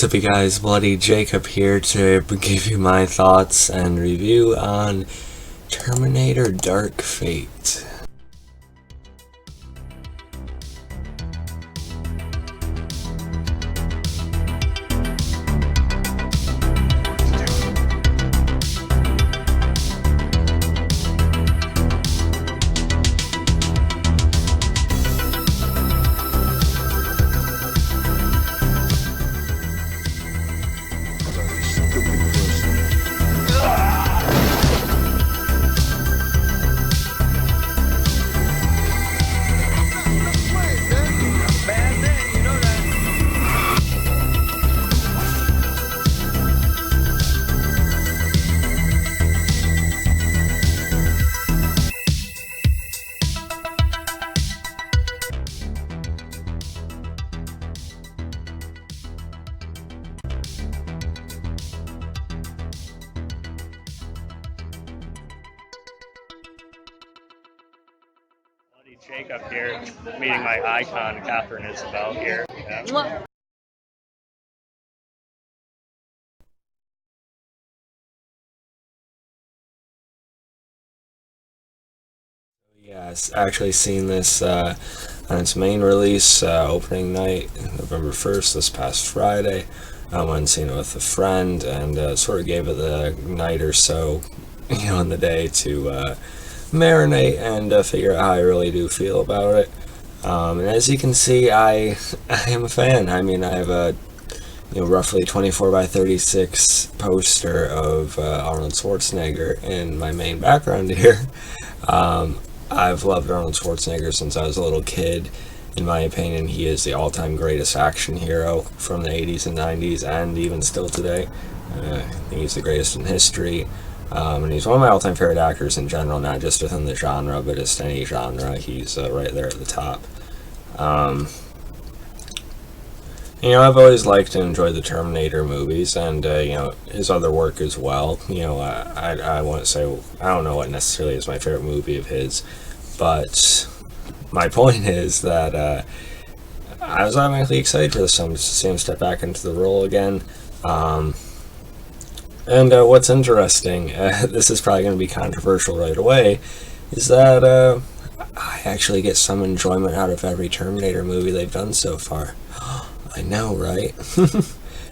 What's up, you guys? Bloody Jacob here to give you my thoughts and review on Terminator Dark Fate. Jacob here, meeting my icon, Catherine Isabel here. Yeah. Yes, actually seen this on its main release, opening night, November 1st, this past Friday. I went and seen it with a friend and sort of gave it the night or so, in the day to marinate and figure out how I really do feel about it. And as you can see, I am a fan. I mean, I have a roughly 24 by 36 poster of Arnold Schwarzenegger in my main background here. I've loved Arnold Schwarzenegger since I was a little kid. In my opinion, he is the all-time greatest action hero from the 80s and 90s, and even still today. I think he's the greatest in history. And he's one of my all-time favorite actors in general, not just within the genre, but just any genre. He's right there at the top. I've always liked and enjoyed the Terminator movies, and his other work as well. I won't say, I don't know what necessarily is my favorite movie of his, but my point is that I was automatically excited for this film to see him step back into the role again. And what's interesting, this is probably going to be controversial right away, is that I actually get some enjoyment out of every Terminator movie they've done so far. I know, right?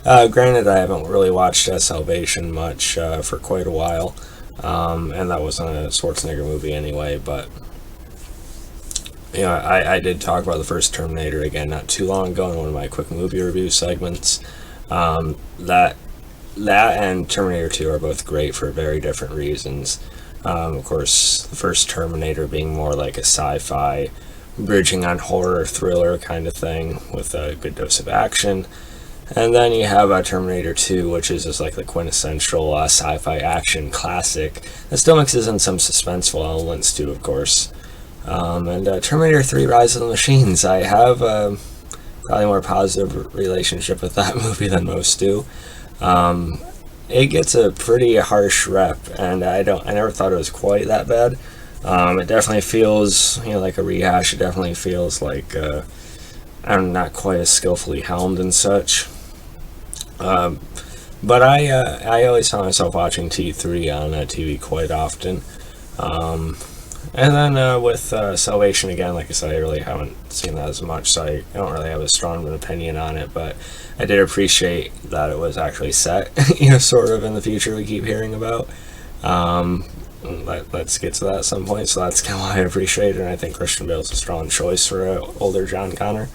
Granted, I haven't really watched Salvation much for quite a while, and that wasn't a Schwarzenegger movie anyway, but I did talk about the first Terminator again not too long ago in one of my quick movie review segments. That and Terminator 2 are both great for very different reasons. Of course, the first Terminator being more like a sci-fi, bridging on horror thriller kind of thing with a good dose of action. And then you have Terminator 2, which is just like the quintessential sci-fi action classic that still mixes in some suspenseful elements too, of course. And Terminator 3 Rise of the Machines, I have probably a more positive relationship with that movie than most do. It gets a pretty harsh rep, and I never thought it was quite that bad. It definitely feels, like a rehash. It definitely feels like I'm not quite as skillfully helmed and such. But I always found myself watching T3 on TV quite often. And then with Salvation, again, like I said, I really haven't seen that as much, so I don't really have as strong of an opinion on it, but I did appreciate that it was actually set, sort of in the future we keep hearing about. Let's get to that at some point, so that's kind of why I appreciate it, and I think Christian Bale's a strong choice for older John Connor.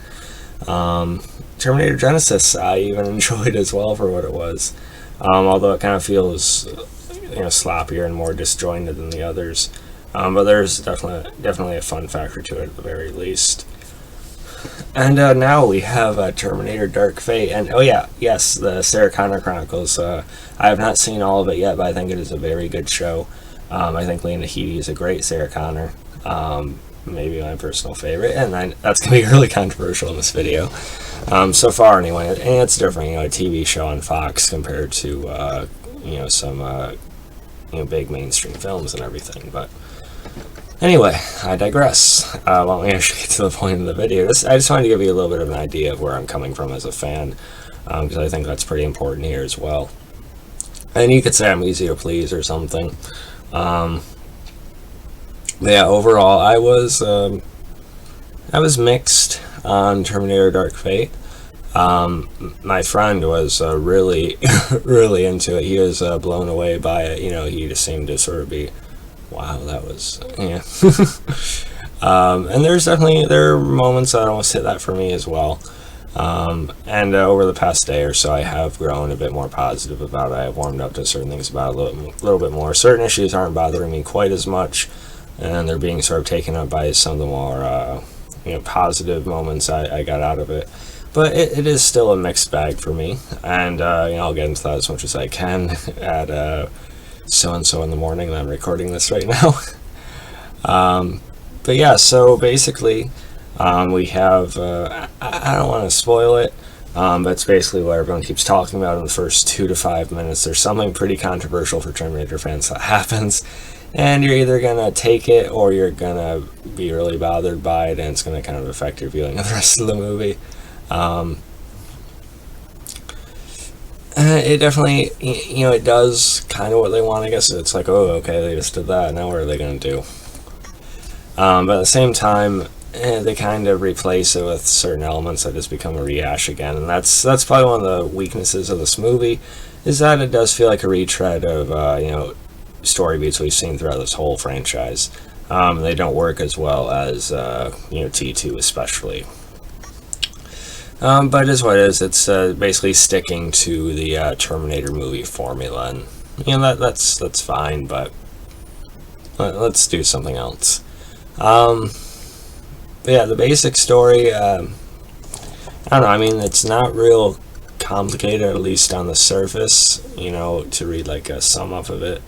Terminator Genesis, I even enjoyed as well for what it was, although it kind of feels, sloppier and more disjointed than the others. But there's definitely a fun factor to it at the very least. And now we have Terminator Dark Fate, and yes, the Sarah Connor Chronicles. I have not seen all of it yet, but I think it is a very good show. I think Lena Headey is a great Sarah Connor, maybe my personal favorite, and that's going to be really controversial in this video. So far anyway, and it's different, a TV show on Fox compared to, some, big mainstream films and everything, but anyway, I digress. Why don't we actually get to the point of the video? I just wanted to give you a little bit of an idea of where I'm coming from as a fan. because I think that's pretty important here as well. And you could say I'm easy to please or something. Yeah, overall, I was mixed on Terminator Dark Fate. My friend was really, really into it. He was blown away by it. He just seemed to sort of be, wow, that was, yeah. And there are moments that almost hit that for me as well. And over the past day or so, I have grown a bit more positive about it. I've warmed up to certain things about it a little bit more. Certain issues aren't bothering me quite as much, and they're being sort of taken up by some of the more positive moments I got out of it. But it is still a mixed bag for me, and I'll get into that as much as I can at so-and-so in the morning that I'm recording this right now. But yeah, so basically, we have, I don't want to spoil it, but it's basically what everyone keeps talking about in the first 2 to 5 minutes. There's something pretty controversial for Terminator fans that happens, and you're either going to take it or you're going to be really bothered by it, and it's going to kind of affect your viewing of the rest of the movie. It definitely, it does kind of what they want, I guess. It's like, oh, okay, they just did that, now what are they going to do? But at the same time, they kind of replace it with certain elements that just become a rehash again, and that's probably one of the weaknesses of this movie, is that it does feel like a retread of story beats we've seen throughout this whole franchise. They don't work as well as T2 especially. But it is what it is. It's basically sticking to the Terminator movie formula, and that's fine. But let's do something else. Yeah, the basic story, I don't know, I mean, it's not real complicated, at least on the surface, to read like a sum up of it.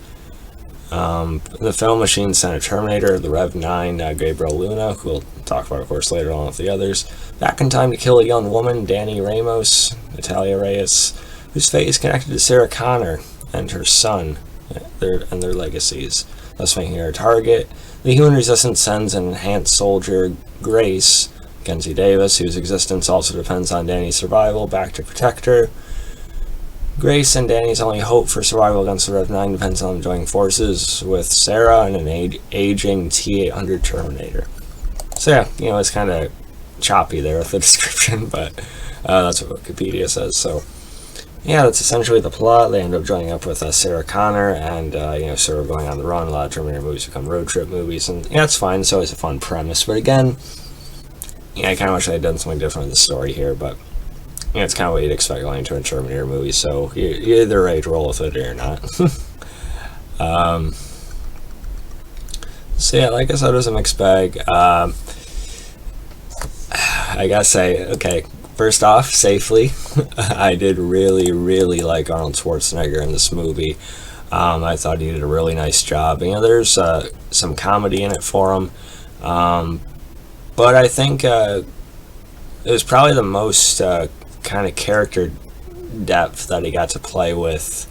The film machine sent a Terminator, the Rev 9, Gabriel Luna, who we'll talk about, of course, later on with the others, back in time to kill a young woman, Danny Ramos, Natalia Reyes, whose fate is connected to Sarah Connor and her son, and their legacies, thus making her a target. The human resistance sends an enhanced soldier, Grace, Kenzie Davis, whose existence also depends on Danny's survival, back to protect her. Grace and Danny's only hope for survival against the Rev 9 depends on joining forces with Sarah and an aging T-800 Terminator. So yeah, it's kind of choppy there with the description, but that's what Wikipedia says. So yeah, that's essentially the plot. They end up joining up with Sarah Connor, and sort of going on the run. A lot of Terminator movies become road trip movies, and yeah, it's fine. It's always a fun premise, but again, I kind of wish I had done something different with the story here, but it's kind of what you'd expect going into a Terminator movie, so you're either ready to roll with it or you're not. So yeah, like I said, it was a mixed bag. I gotta say, okay, first off, safely, I did really, really like Arnold Schwarzenegger in this movie. I thought he did a really nice job. There's some comedy in it for him, but I think it was probably the most kind of character depth that he got to play with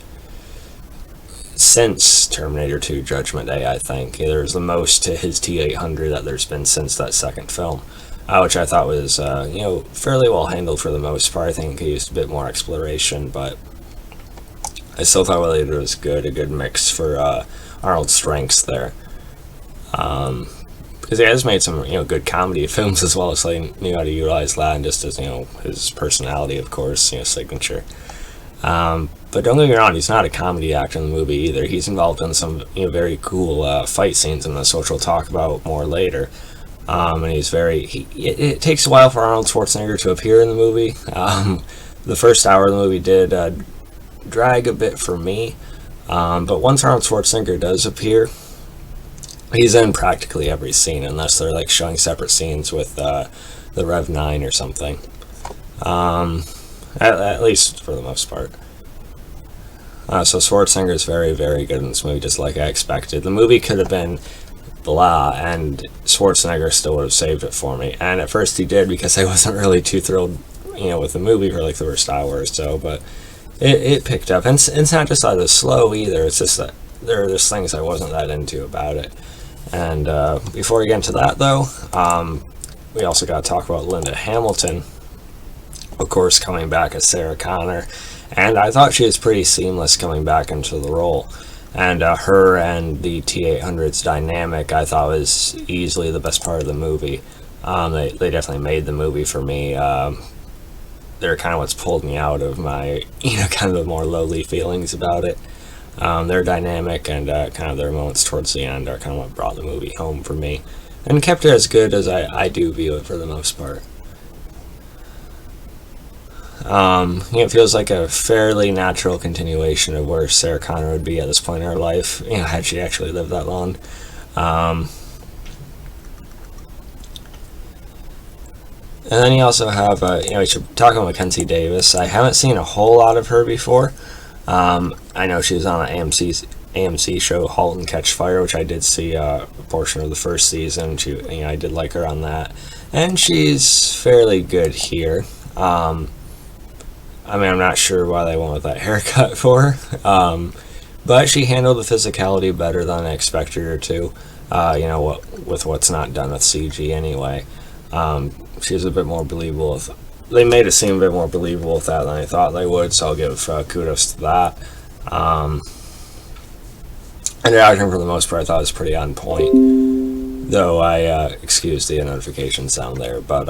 since Terminator 2 Judgment Day, I think. There's the most to his T-800 that there's been since that second film, which I thought was, fairly well handled for the most part. I think he used a bit more exploration, but I still thought what he did was good, a good mix for Arnold's strengths there. Because he has made some, good comedy films as well, so he knew how to utilize that, and just as, his personality, of course, signature. But don't get me wrong, he's not a comedy actor in the movie either. He's involved in some, very cool fight scenes in this, which we'll talk about more later. And he's it takes a while for Arnold Schwarzenegger to appear in the movie. The first hour of the movie did drag a bit for me, but once Arnold Schwarzenegger does appear, he's in practically every scene, unless they're like showing separate scenes with the Rev 9 or something. At least for the most part. So Schwarzenegger is very, very good in this movie, just like I expected. The movie could have been blah, and Schwarzenegger still would have saved it for me. And at first he did, because I wasn't really too thrilled, with the movie for like the first hour or so. But it picked up, and it's not just that it's slow either. It's just that there are just things I wasn't that into about it. And before we get into that, though, we also got to talk about Linda Hamilton, of course, coming back as Sarah Connor. And I thought she was pretty seamless coming back into the role. And her and the T-800's dynamic, I thought, was easily the best part of the movie. They definitely made the movie for me. They're kind of what's pulled me out of my, kind of the more lowly feelings about it. Their dynamic and kind of their moments towards the end are kind of what brought the movie home for me. And kept it as good as I do view it for the most part. It feels like a fairly natural continuation of where Sarah Connor would be at this point in her life, had she actually lived that long. And then you also have, we should talk about Mackenzie Davis. I haven't seen a whole lot of her before. I know she was on an AMC show, *Halt and Catch Fire*, which I did see a portion of the first season. I did like her on that, and she's fairly good here. I'm not sure why they went with that haircut for her, but she handled the physicality better than I expected her to. With what's not done with CG anyway. She was a bit more believable. They made it seem a bit more believable with that than I thought they would, so I'll give kudos to that. And the acting, for the most part, I thought was pretty on point. Though I excuse the notification sound there, but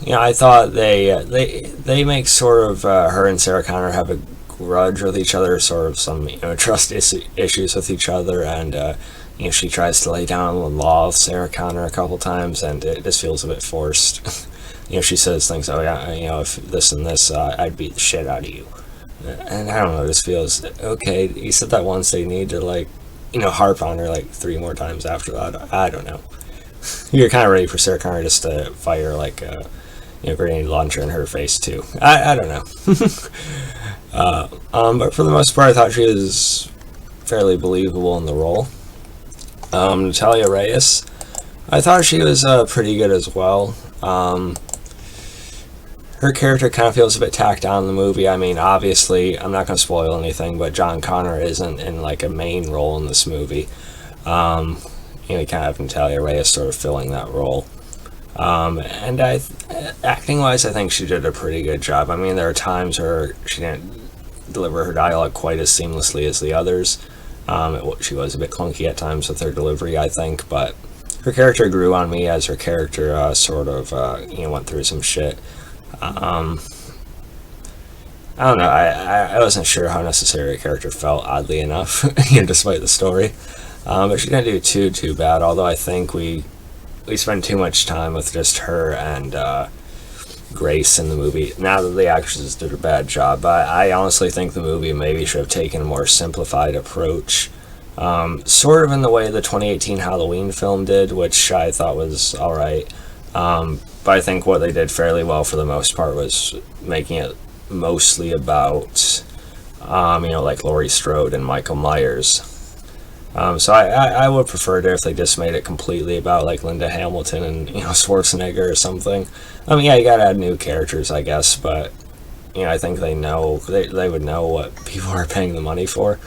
I thought they make sort of her and Sarah Connor have a grudge with each other, sort of some trust issues with each other, and she tries to lay down the law with Sarah Connor a couple times, and it just feels a bit forced. She says things, oh yeah, if this and this, I'd beat the shit out of you. And I don't know, it just feels, okay, you said that once, they need to harp on her 3 more times after that. I don't know. You're kind of ready for Sarah Connor just to fire a grenade launcher in her face too. I don't know. But for the most part, I thought she was fairly believable in the role. Natalia Reyes, I thought she was pretty good as well. Her character kind of feels a bit tacked on in the movie. I mean, obviously, I'm not going to spoil anything, but John Connor isn't in a main role in this movie. You kind of have Natalia Reyes sort of filling that role. And acting-wise, I think she did a pretty good job. I mean, there are times where she didn't deliver her dialogue quite as seamlessly as the others. She was a bit clunky at times with her delivery, I think, but her character grew on me as her character went through some shit. I don't know, I wasn't sure how necessary a character felt, oddly enough, despite the story. But she didn't do too bad, although I think we spend too much time with just her and Grace in the movie. Now that the actresses did a bad job, but I honestly think the movie maybe should have taken a more simplified approach, sort of in the way the 2018 Halloween film did, which I thought was alright. But I think what they did fairly well for the most part was making it mostly about, Laurie Strode and Michael Myers. So I would prefer it if they just made it completely about Linda Hamilton and Schwarzenegger or something. I mean, yeah, you gotta add new characters, I guess, but I think they would know what people are paying the money for.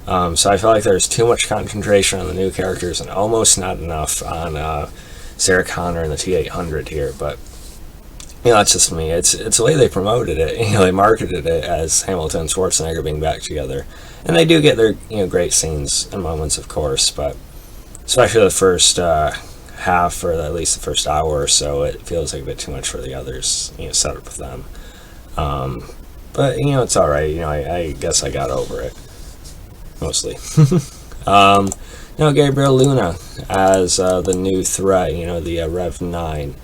So I feel like there's too much concentration on the new characters and almost not enough on Sarah Connor and the T-800 here. But that's just me. It's the way they promoted it. They marketed it as Hamilton and Schwarzenegger being back together. And they do get their great scenes and moments, of course, but especially the first half, or at least the first hour or so, it feels like a bit too much for the others. Set up with them. But it's all right. I guess I got over it mostly. Gabriel Luna as the new threat. The Rev 9.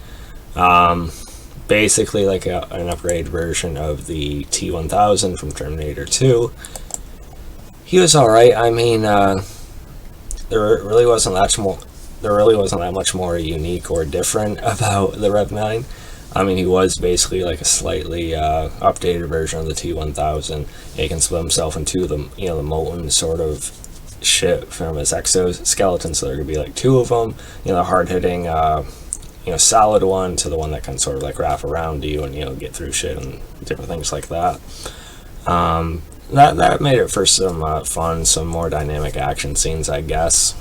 Basically like an upgraded version of the T-1000 from Terminator 2. He was alright. I mean, there really wasn't that much more unique or different about the Rev 9. I mean, he was basically a slightly updated version of the T-1000. He can split himself into the molten sort of shit from his exoskeleton, so there could be 2 of them. The hard-hitting, solid one to the one that can sort of wrap around you and get through shit and different things like that. That made it for some fun, some more dynamic action scenes, I guess.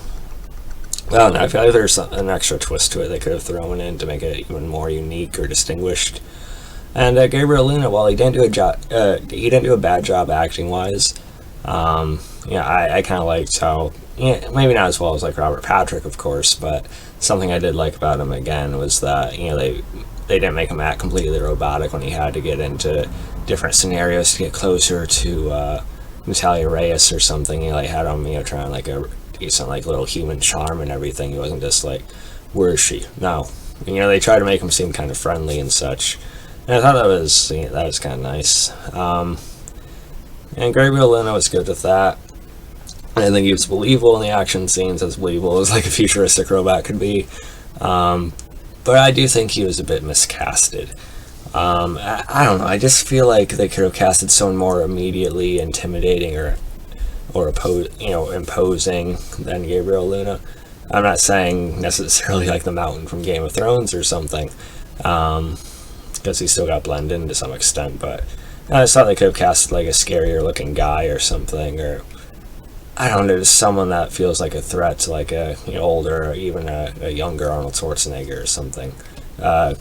Well, no, I feel like there's an extra twist to it they could have thrown in to make it even more unique or distinguished. And Gabriel Luna, while he didn't do a bad job acting wise. Yeah, I kind of liked how, yeah, maybe not as well as like Robert Patrick, of course, but something I did like about him again was that they didn't make him act completely robotic when he had to get into different scenarios to get closer to Natalia Reyes or something. He like had him trying like a decent like little human charm and everything. He wasn't just like, where is she? No, they tried to make him seem kind of friendly and such. And I thought that was kind of nice. And Gabriel Luna was good with that. I think he was believable in the action scenes, as believable as like a futuristic robot could be. But I do think he was a bit miscasted. I don't know. I just feel like they could have casted someone more immediately intimidating or imposing than Gabriel Luna. I'm not saying necessarily like the Mountain from Game of Thrones or something, because he still got blended in to some extent. But I just thought they could have casted like a scarier looking guy or something, or I don't know, just someone that feels like a threat to like a older or even a younger Arnold Schwarzenegger or something.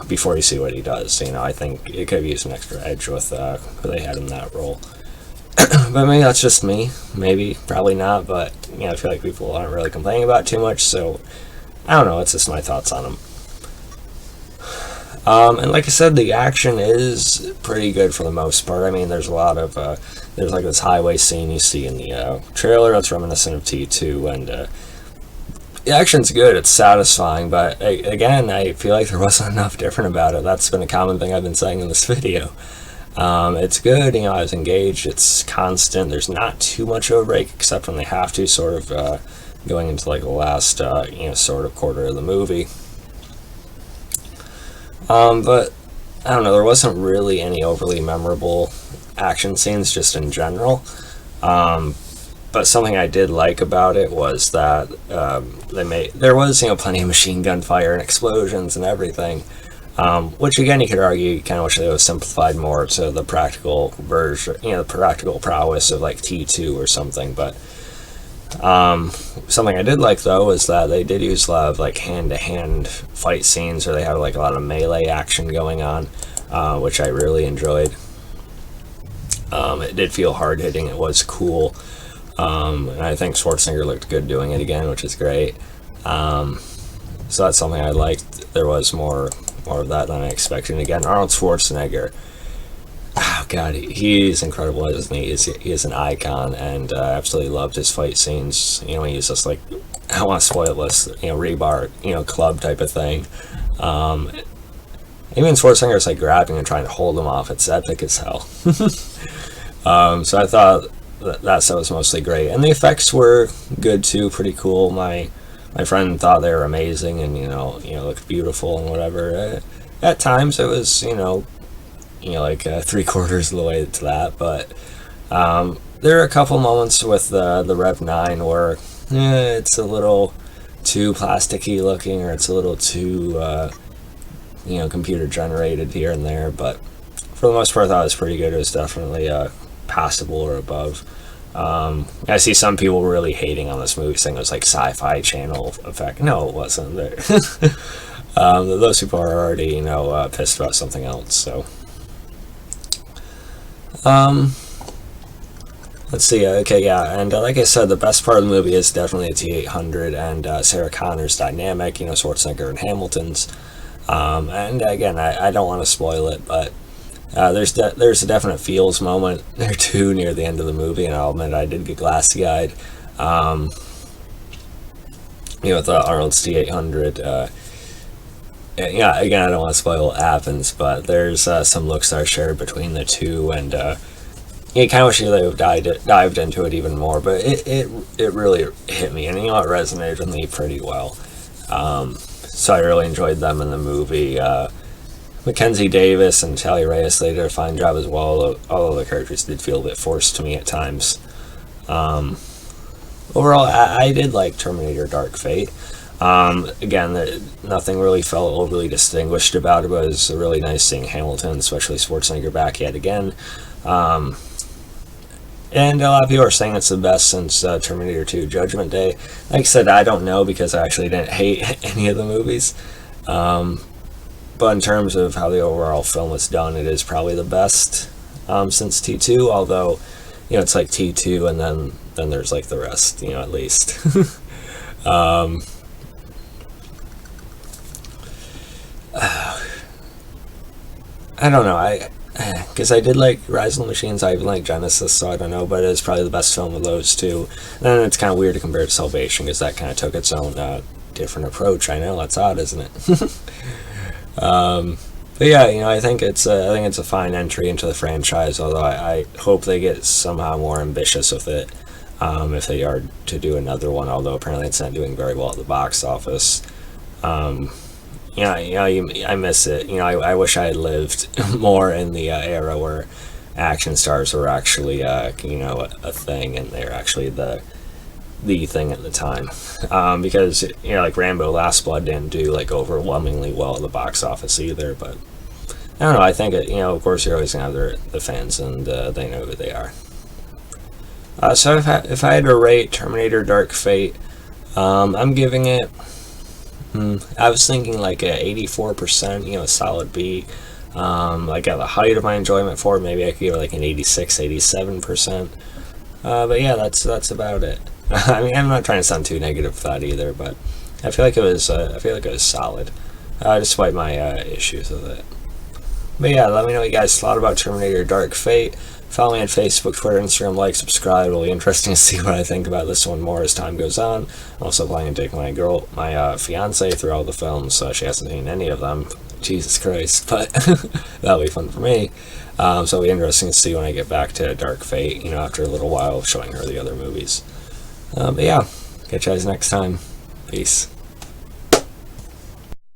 Before you see what he does, I think it could have used an extra edge with who they had in that role. But maybe that's just me. Maybe, probably not. But I feel like people aren't really complaining about it too much. So I don't know. It's just my thoughts on them. And like I said, the action is pretty good for the most part. I mean, there's a lot of there's like this highway scene you see in the trailer that's reminiscent of T2, and the action's good. It's satisfying, but again, I feel like there wasn't enough different about it. That's been a common thing I've been saying in this video. It's good, I was engaged. It's constant. There's not too much of a break, except when they have to, sort of going into like the last sort of quarter of the movie. But I don't know, there wasn't really any overly memorable action scenes just in general. But something I did like about it was that there was plenty of machine gun fire and explosions and everything, which again you could argue you kind of wish they would have simplified more to the practical version, the practical prowess of like T2 or something. But something I did like though is that they did use a lot of like hand-to-hand fight scenes, or they had like a lot of melee action going on, which I really enjoyed. It did feel hard-hitting. It was cool. And I think Schwarzenegger looked good doing it again, which is great. So that's something I liked. There was more of that than I expected. And again, Arnold Schwarzenegger, oh god, he's incredible, isn't he? He is an icon, and I absolutely loved his fight scenes. He's just like, I don't want to spoil this, rebar, club type of thing. Even Schwarzenegger's like grabbing and trying to hold him off. It's epic as hell. So I thought that stuff was mostly great, and the effects were good too, pretty cool. My friend thought they were amazing, and looked beautiful and whatever. At times it was like 3/4 of the way to that, but there are a couple moments with the Rev 9 where it's a little too plasticky looking, or it's a little too computer generated here and there. But for the most part I thought it was pretty good. It was definitely passable or above. I see some people really hating on this movie, saying it was like Sci-Fi Channel effect. No, it wasn't. Those people are already pissed about something else. So let's see. Okay, yeah, and like I said, the best part of the movie is definitely the T-800 and Sarah Connor's dynamic. Schwarzenegger and Hamilton's. And again, I don't want to spoil it, but there's a definite feels moment there too near the end of the movie, and I'll admit I did get glassy-eyed. With Arnold's T-800. Yeah, again, I don't want to spoil what happens, but there's some looks that are shared between the two, and you kind of wish they would have dived into it even more, but it really hit me, and it resonated with me pretty well. So I really enjoyed them in the movie. Mackenzie Davis and Natalia Reyes, they did a fine job as well, although the characters did feel a bit forced to me at times. Overall, I did like Terminator Dark Fate. Again, nothing really felt overly distinguished about it, but it was really nice seeing Hamilton, especially Schwarzenegger, back yet again. And a lot of people are saying it's the best since Terminator 2 Judgment Day. Like I said, I don't know because I actually didn't hate any of the movies. But in terms of how the overall film was done, it is probably the best since T2, although, it's like T2 and then there's like the rest, at least. I don't know, because I did like Rise of the Machines, I even like Genesis, so I don't know, but it's probably the best film of those two. And then it's kind of weird to compare it to Salvation, because that kind of took its own different approach. I know, that's odd, isn't it? But yeah, I think it's a fine entry into the franchise, although I hope they get somehow more ambitious with it, if they are to do another one, although apparently it's not doing very well at the box office. I miss it. I wish I had lived more in the era where action stars were actually, a thing, and they're actually the thing at the time. Because, like Rambo Last Blood didn't do, like, overwhelmingly well at the box office either, but I don't know, I think, of course you're always going to have the fans, and they know who they are. So if I had to rate Terminator Dark Fate, I'm giving it, I was thinking like a 84%, a solid B. Like at the height of my enjoyment for it, maybe I could give it like an 86, 87%. But yeah, that's about it. I mean, I'm not trying to sound too negative with that either, but I feel like it was solid, despite my issues with it. But yeah, let me know what you guys thought about Terminator Dark Fate. Follow me on Facebook, Twitter, Instagram, like, subscribe. It'll be interesting to see what I think about this one more as time goes on. I'm also planning to take my fiance through all the films, so she hasn't seen any of them. Jesus Christ, but that'll be fun for me. So it'll be interesting to see when I get back to Dark Fate, after a little while of showing her the other movies. But yeah, catch you guys next time. Peace.